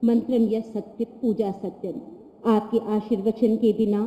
मंत्रम यह सत्य पूजा सत्यम। आपके आशीर्वचन के बिना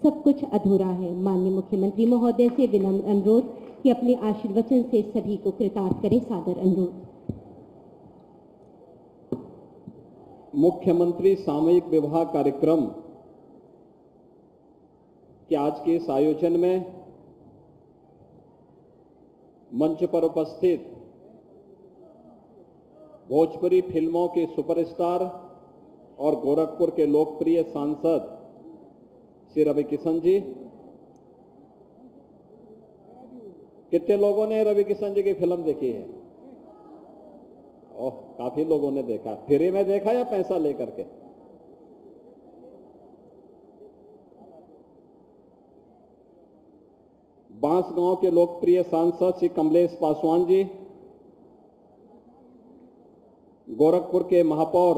सब कुछ अधूरा है। माननीय मुख्यमंत्री महोदय से विनम्र अनुरोध कि अपने आशीर्वचन से सभी को कृतार्थ करें। सादर अनुरोध। मुख्यमंत्री सामूहिक विवाह कार्यक्रम के आज के इस आयोजन में मंच पर उपस्थित भोजपुरी फिल्मों के सुपरस्टार और गोरखपुर के लोकप्रिय सांसद श्री रवि किशन जी, कितने लोगों ने रवि किशन जी की फिल्म देखी है? ओह, काफी लोगों ने देखा। फ्री में देखा या पैसा लेकर के? बांसगांव के लोकप्रिय सांसद श्री कमलेश पासवान जी, गोरखपुर के महापौर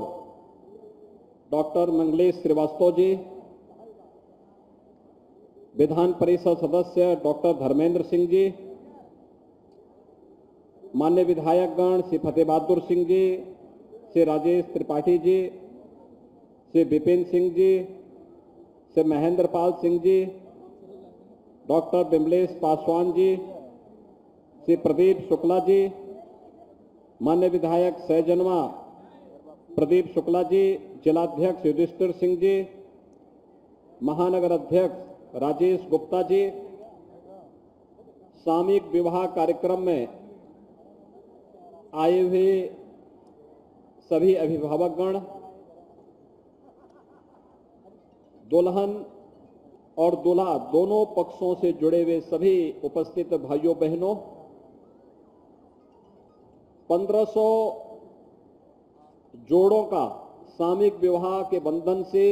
डॉक्टर मंगलेश श्रीवास्तव जी, विधान परिषद सदस्य डॉक्टर धर्मेंद्र सिंह जी, माननीय विधायकगण श्री फतेह बहादुर सिंह जी, श्री राजेश त्रिपाठी जी, श्री विपिन सिंह जी, श्री महेंद्र पाल सिंह जी, डॉक्टर बिमलेश पासवान जी, श्री प्रदीप शुक्ला जी, माननीय विधायक सहजनवा प्रदीप शुक्ला जी, जिलाध्यक्ष युधिष्ठिर सिंह जी, महानगर अध्यक्ष राजेश गुप्ता जी, सामूहिक विवाह कार्यक्रम में आए हुए सभी अभिभावकगण, दुल्हन और दूल्हा दोनों पक्षों से जुड़े हुए सभी उपस्थित भाइयों बहनों, 1500 जोड़ों का सामूहिक विवाह के बंधन से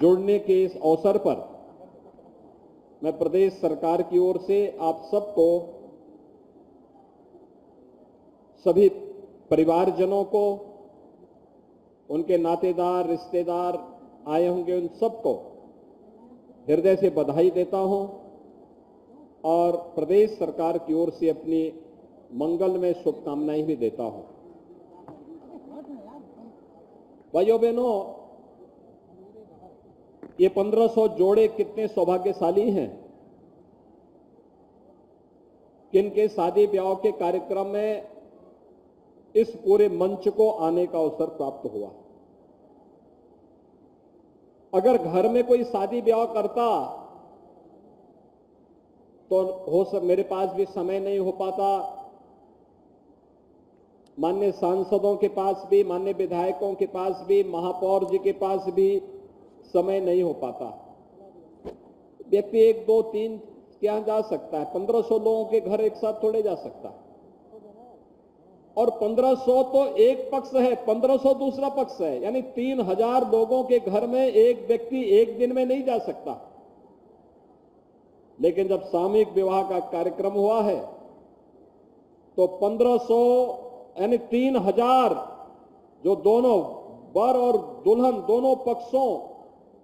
जुड़ने के इस अवसर पर मैं प्रदेश सरकार की ओर से आप सबको, सभी परिवारजनों को, उनके नातेदार रिश्तेदार आए होंगे, उन सबको हृदय से बधाई देता हूं और प्रदेश सरकार की ओर से अपनी मंगलमय शुभकामनाएं भी देता हूं। भाइयों बहनों, ये 1500 जोड़े कितने सौभाग्यशाली हैं कि इनके शादी ब्याह के कार्यक्रम में इस पूरे मंच को आने का अवसर प्राप्त हुआ। अगर घर में कोई शादी ब्याह करता तो मेरे पास भी समय नहीं हो पाता, माननीय सांसदों के पास भी, माननीय विधायकों के पास भी, महापौर जी के पास भी समय नहीं हो पाता। व्यक्ति 1 2 3 क्या जा सकता है? 1500 लोगों के घर एक साथ थोड़े जा सकता। और 1500 तो एक पक्ष है, 1500 दूसरा पक्ष है, यानी 3000 लोगों के घर में एक व्यक्ति एक दिन में नहीं जा सकता। लेकिन जब सामूहिक विवाह का कार्यक्रम हुआ है तो 1500 यानी 3000 जो दोनों वर और दुल्हन दोनों पक्षों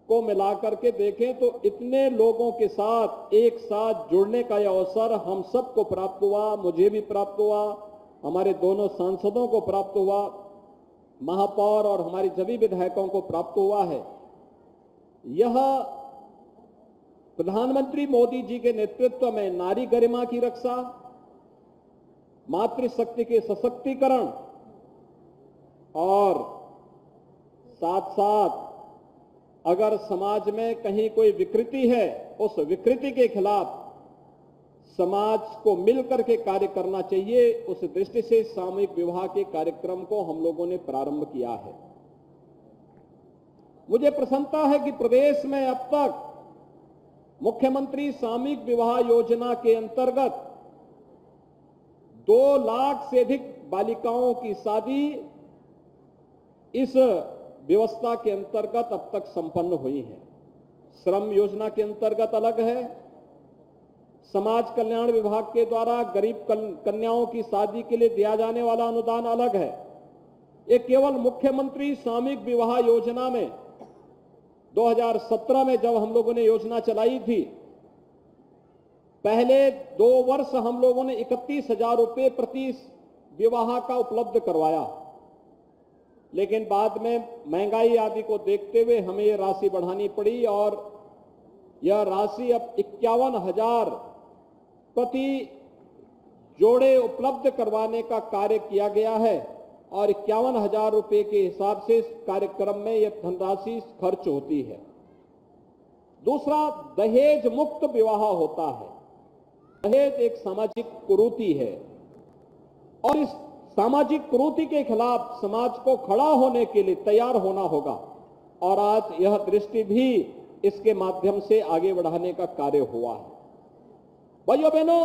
को मिलाकर के देखें तो इतने लोगों के साथ एक साथ जुड़ने का यह अवसर हम सबको प्राप्त हुआ। मुझे भी प्राप्त हुआ, हमारे दोनों सांसदों को प्राप्त हुआ, महापौर और हमारी सभी विधायकों को प्राप्त हुआ है। यह प्रधानमंत्री मोदी जी के नेतृत्व में नारी गरिमा की रक्षा, मातृशक्ति के सशक्तिकरण और साथ साथ अगर समाज में कहीं कोई विकृति है, उस विकृति के खिलाफ समाज को मिलकर के कार्य करना चाहिए। उस दृष्टि से सामूहिक विवाह के कार्यक्रम को हम लोगों ने प्रारंभ किया है। मुझे प्रसन्नता है कि प्रदेश में अब तक मुख्यमंत्री सामूहिक विवाह योजना के अंतर्गत 2 लाख से अधिक बालिकाओं की शादी इस व्यवस्था के अंतर्गत अब तक संपन्न हुई है। श्रम योजना के अंतर्गत अलग है, समाज कल्याण विभाग के द्वारा गरीब कन्याओं की शादी के लिए दिया जाने वाला अनुदान अलग है। ये केवल मुख्यमंत्री सामूहिक विवाह योजना में 2017 में जब हम लोगों ने योजना चलाई थी, पहले 2 वर्ष हम लोगों ने 31,000 रुपए प्रति विवाह का उपलब्ध करवाया। लेकिन बाद में महंगाई आदि को देखते हुए हमें यह राशि बढ़ानी पड़ी और यह राशि अब 51,000 प्रति जोड़े उपलब्ध करवाने का कार्य किया गया है और 51,000 रुपए के हिसाब से इस कार्यक्रम में यह धनराशि खर्च होती है। दूसरा, दहेज मुक्त विवाह होता है। दहेज एक सामाजिक कुरीति है और इस सामाजिक कुरीति के खिलाफ समाज को खड़ा होने के लिए तैयार होना होगा और आज यह दृष्टि भी इसके माध्यम से आगे बढ़ाने का कार्य हुआ है। भाइयों बहनों,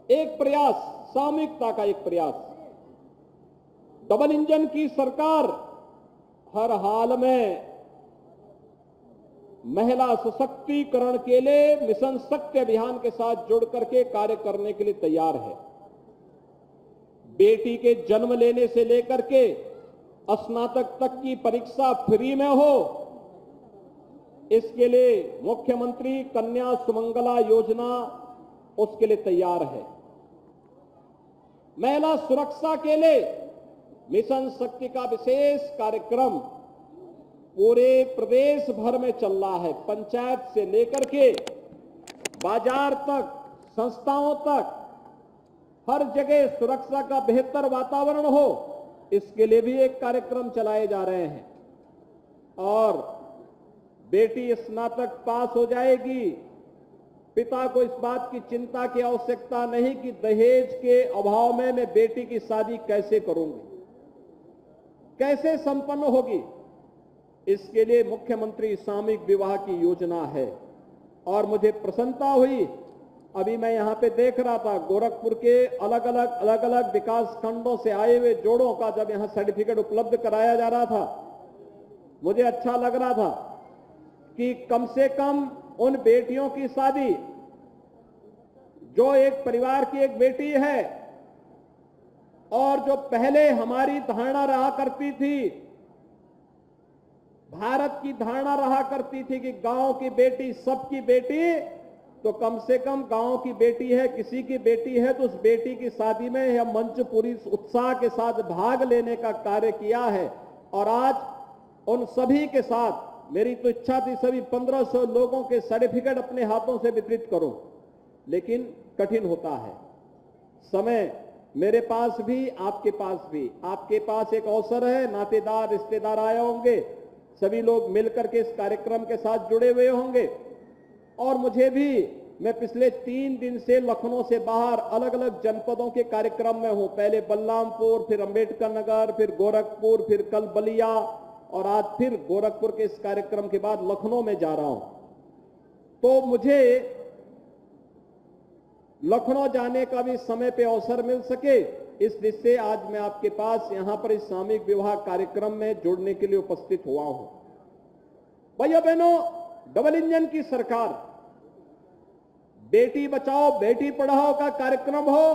एक प्रयास, सामूहिकता का एक प्रयास। डबल इंजन की सरकार हर हाल में महिला सशक्तिकरण के लिए मिशन शक्ति अभियान के साथ जुड़ करके कार्य करने के लिए तैयार है। बेटी के जन्म लेने से लेकर के स्नातक तक की परीक्षा फ्री में हो, इसके लिए मुख्यमंत्री कन्या सुमंगला योजना उसके लिए तैयार है। महिला सुरक्षा के लिए मिशन शक्ति का विशेष कार्यक्रम पूरे प्रदेश भर में चल रहा है। पंचायत से लेकर के बाजार तक, संस्थाओं तक, हर जगह सुरक्षा का बेहतर वातावरण हो, इसके लिए भी एक कार्यक्रम चलाए जा रहे हैं। और बेटी स्नातक पास हो जाएगी, पिता को इस बात की चिंता की आवश्यकता नहीं कि दहेज के अभाव में मैं बेटी की शादी कैसे करूंगी, कैसे संपन्न होगी। इसके लिए मुख्यमंत्री सामूहिक विवाह की योजना है और मुझे प्रसन्नता हुई। अभी मैं यहां पे देख रहा था, गोरखपुर के अलग अलग विकास खंडों से आए हुए जोड़ों का जब यहां सर्टिफिकेट उपलब्ध कराया जा रहा था, मुझे अच्छा लग रहा था कि कम से कम उन बेटियों की शादी, जो एक परिवार की एक बेटी है और जो पहले हमारी धारणा रहा करती थी, भारत की धारणा रहा करती थी कि गांव की बेटी सबकी बेटी, तो कम से कम गांव की बेटी है, किसी की बेटी है, तो उस बेटी की शादी में यह मंच पूरी उत्साह के साथ भाग लेने का कार्य किया है। और आज उन सभी के साथ मेरी तो इच्छा थी सभी 1500 लोगों के सर्टिफिकेट अपने हाथों से वितरित करूं, लेकिन कठिन होता है। समय मेरे पास भी, आपके पास भी, आपके पास एक अवसर है, नातेदार रिश्तेदार आए होंगे, सभी लोग मिलकर के इस कार्यक्रम के साथ जुड़े हुए होंगे। और मुझे भी, मैं पिछले 3 दिन से लखनऊ से बाहर अलग अलग जनपदों के कार्यक्रम में हूं। पहले बलरामपुर, फिर अंबेडकर नगर, फिर गोरखपुर, फिर कल बलिया और आज फिर गोरखपुर के इस कार्यक्रम के बाद लखनऊ में जा रहा हूं। तो मुझे लखनऊ जाने का भी समय पे अवसर मिल सके, इस दृष्टि से आज मैं आपके पास यहां पर इस सामूहिक विवाह कार्यक्रम में जुड़ने के लिए उपस्थित हुआ हूं। भाइयों बहनों, डबल इंजन की सरकार, बेटी बचाओ बेटी पढ़ाओ का कार्यक्रम हो,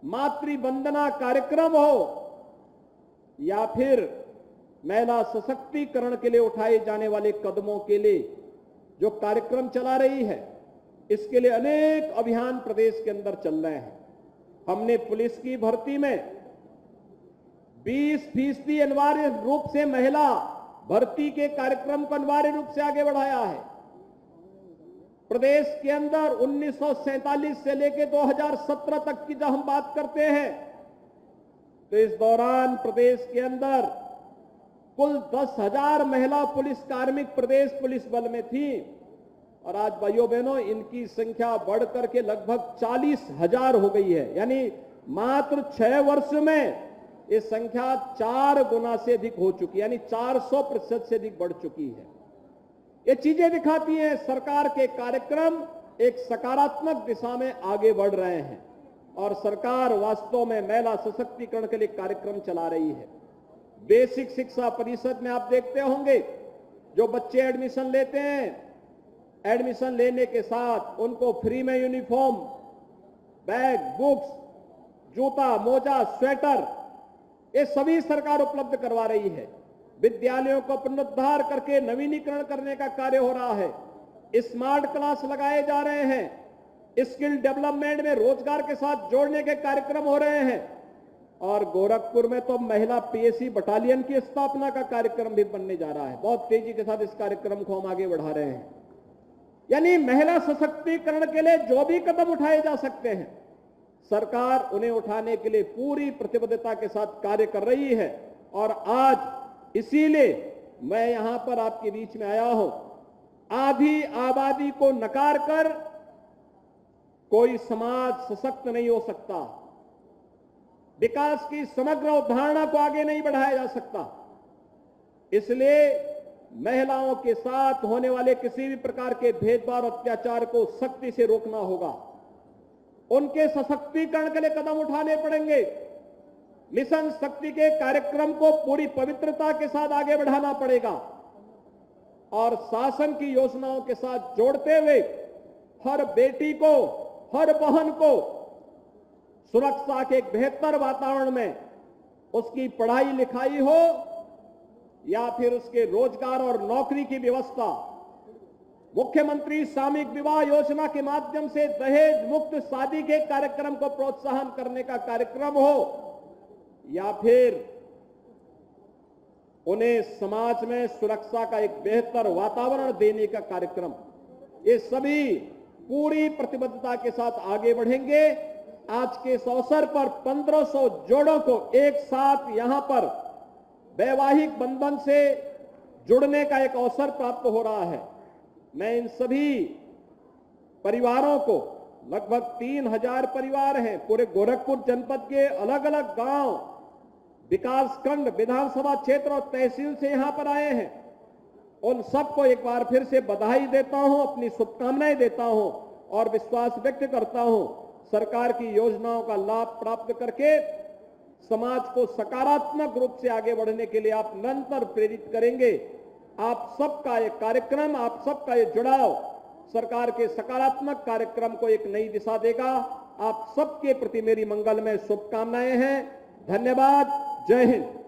मातृ वंदना कार्यक्रम हो, या फिर महिला सशक्तिकरण के लिए उठाए जाने वाले कदमों के लिए जो कार्यक्रम चला रही है, इसके लिए अनेक अभियान प्रदेश के अंदर चल रहे हैं। हमने पुलिस की भर्ती में 20% अनिवार्य रूप से महिला भर्ती के कार्यक्रम को अनिवार्य रूप से आगे बढ़ाया है। प्रदेश के अंदर 1947 से लेकर 2017 तक की जब हम बात करते हैं, तो इस दौरान प्रदेश के अंदर कुल 10,000 महिला पुलिस कार्मिक प्रदेश पुलिस बल में थी और आज भाइयों बहनों इनकी संख्या बढ़ करके लगभग 40,000 हो गई है। यानी मात्र 6 वर्ष में ये संख्या 4 गुना से अधिक हो चुकी है, यानी 400% से अधिक बढ़ चुकी है। ये चीजें दिखाती हैं सरकार के कार्यक्रम एक सकारात्मक दिशा में आगे बढ़ रहे हैं और सरकार वास्तव में महिला सशक्तिकरण के लिए कार्यक्रम चला रही है। बेसिक शिक्षा परिषद में आप देखते होंगे, जो बच्चे एडमिशन लेते हैं, एडमिशन लेने के साथ उनको फ्री में यूनिफॉर्म, बैग, बुक्स, जूता, मोजा, स्वेटर, ये सभी सरकार उपलब्ध करवा रही है। विद्यालयों को पुनरुद्धार करके नवीनीकरण करने का कार्य हो रहा है। स्मार्ट क्लास लगाए जा रहे हैं। स्किल डेवलपमेंट में रोजगार के साथ जोड़ने के कार्यक्रम हो रहे हैं और गोरखपुर में तो महिला पीएसी बटालियन की स्थापना का कार्यक्रम भी बनने जा रहा है। बहुत तेजी के साथ इस कार्यक्रम को हम आगे बढ़ा रहे हैं। यानी महिला सशक्तिकरण के लिए जो भी कदम उठाए जा सकते हैं, सरकार उन्हें उठाने के लिए पूरी प्रतिबद्धता के साथ कार्य कर रही है। और आज इसीलिए मैं यहां पर आपके बीच में आया हूं। आधी आबादी को नकार कर कोई समाज सशक्त नहीं हो सकता। विकास की समग्र अवधारणा को आगे नहीं बढ़ाया जा सकता। इसलिए महिलाओं के साथ होने वाले किसी भी प्रकार के भेदभाव और अत्याचार को सख्ती से रोकना होगा। उनके सशक्तिकरण के लिए कदम उठाने पड़ेंगे। मिशन शक्ति के कार्यक्रम को पूरी पवित्रता के साथ आगे बढ़ाना पड़ेगा और शासन की योजनाओं के साथ जोड़ते हुए हर बेटी को, हर बहन को सुरक्षा के एक बेहतर वातावरण में उसकी पढ़ाई लिखाई हो या फिर उसके रोजगार और नौकरी की व्यवस्था, मुख्यमंत्री सामूहिक विवाह योजना के माध्यम से दहेज मुक्त शादी के कार्यक्रम को प्रोत्साहन करने का कार्यक्रम हो या फिर उन्हें समाज में सुरक्षा का एक बेहतर वातावरण देने का कार्यक्रम, ये सभी पूरी प्रतिबद्धता के साथ आगे बढ़ेंगे। आज के इस अवसर पर 1500 जोड़ों को एक साथ यहां पर वैवाहिक बंधन से जुड़ने का एक अवसर प्राप्त हो रहा है। मैं इन सभी परिवारों को, लगभग 3000 परिवार हैं पूरे गोरखपुर जनपद के अलग अलग गांव, विकासखंड, विधानसभा क्षेत्र और तहसील से यहां पर आए हैं, उन सबको एक बार फिर से बधाई देता हूं, अपनी शुभकामनाएं देता हूं और विश्वास व्यक्त करता हूं सरकार की योजनाओं का लाभ प्राप्त करके समाज को सकारात्मक रूप से आगे बढ़ने के लिए आप निरंतर प्रेरित करेंगे। आप सबका ये कार्यक्रम, आप सबका ये जुड़ाव सरकार के सकारात्मक कार्यक्रम को एक नई दिशा देगा। आप सबके प्रति मेरी मंगलमय शुभकामनाएं हैं। धन्यवाद। जय हिंद।